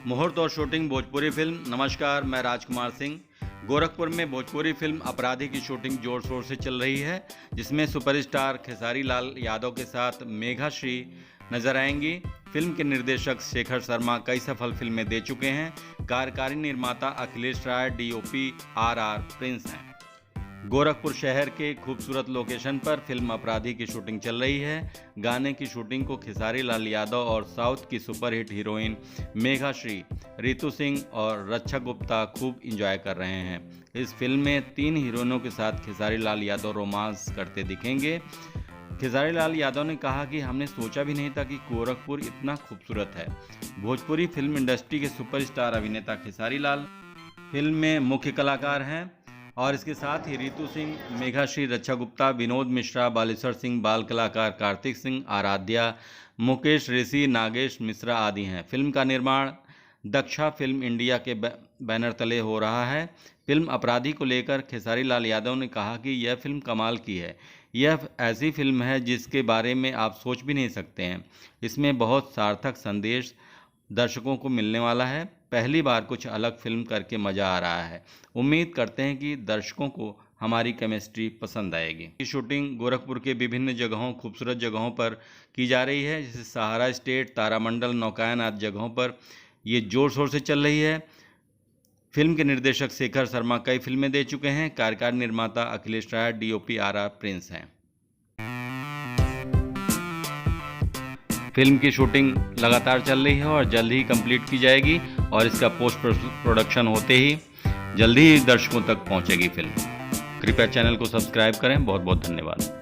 मुहूर्त और shooting Bhojpuri film. नमस्कार, मैं राजकुमार सिंह। गोरखपुर में भोजपुरी फिल्म अपराधी की शूटिंग जोर शोर से चल रही है, जिसमें सुपरस्टार खेसारी लाल यादव के साथ मेघा श्री नजर आएंगी। फिल्म के निर्देशक शेखर शर्मा कई सफल फिल्में दे चुके हैं। कार्यकारी निर्माता अखिलेश राय, डीओपी आर प्रिंस हैं। गोरखपुर शहर के खूबसूरत लोकेशन पर फिल्म अपराधी की शूटिंग चल रही है। गाने की शूटिंग को खेसारी लाल यादव और साउथ की सुपरहिट हीरोइन मेघा श्री, रितु सिंह और रक्षा गुप्ता खूब इंजॉय कर रहे हैं। इस फिल्म में 3 हीरोइनों के साथ खेसारी लाल यादव रोमांस करते दिखेंगे। खेसारी लाल यादव ने कहा कि हमने सोचा भी नहीं था कि गोरखपुर इतना खूबसूरत है। भोजपुरी फिल्म इंडस्ट्री के सुपरस्टार अभिनेता खेसारी लाल फिल्म में मुख्य कलाकार हैं और इसके साथ ही रितु सिंह, मेघा श्री, रक्षा गुप्ता, विनोद मिश्रा, बालेश्वर सिंह, बाल कलाकार कार्तिक सिंह, आराध्या, मुकेश ऋषि, नागेश मिश्रा आदि हैं। फिल्म का निर्माण दक्षा फिल्म इंडिया के बैनर तले हो रहा है। फिल्म अपराधी को लेकर खेसारी लाल यादव ने कहा कि यह फिल्म कमाल की है। यह ऐसी फिल्म है जिसके बारे में आप सोच भी नहीं सकते हैं। इसमें बहुत सार्थक संदेश दर्शकों को मिलने वाला है। पहली बार कुछ अलग फिल्म करके मज़ा आ रहा है। उम्मीद करते हैं कि दर्शकों को हमारी केमिस्ट्री पसंद आएगी। शूटिंग गोरखपुर के विभिन्न जगहों, खूबसूरत जगहों पर की जा रही है, जैसे सहारा स्टेट, तारामंडल, नौकायन आदि जगहों पर ये जोर शोर से चल रही है। फिल्म के निर्देशक शेखर शर्मा कई फिल्में दे चुके हैं। कार्यकारी निर्माता अखिलेश राय, डीओपी आर प्रिंस हैं। फिल्म की शूटिंग लगातार चल रही है और जल्द ही कंप्लीट की जाएगी और इसका पोस्ट प्रोडक्शन होते ही जल्दी ही दर्शकों तक पहुंचेगी फिल्म। कृपया चैनल को सब्सक्राइब करें। बहुत बहुत धन्यवाद।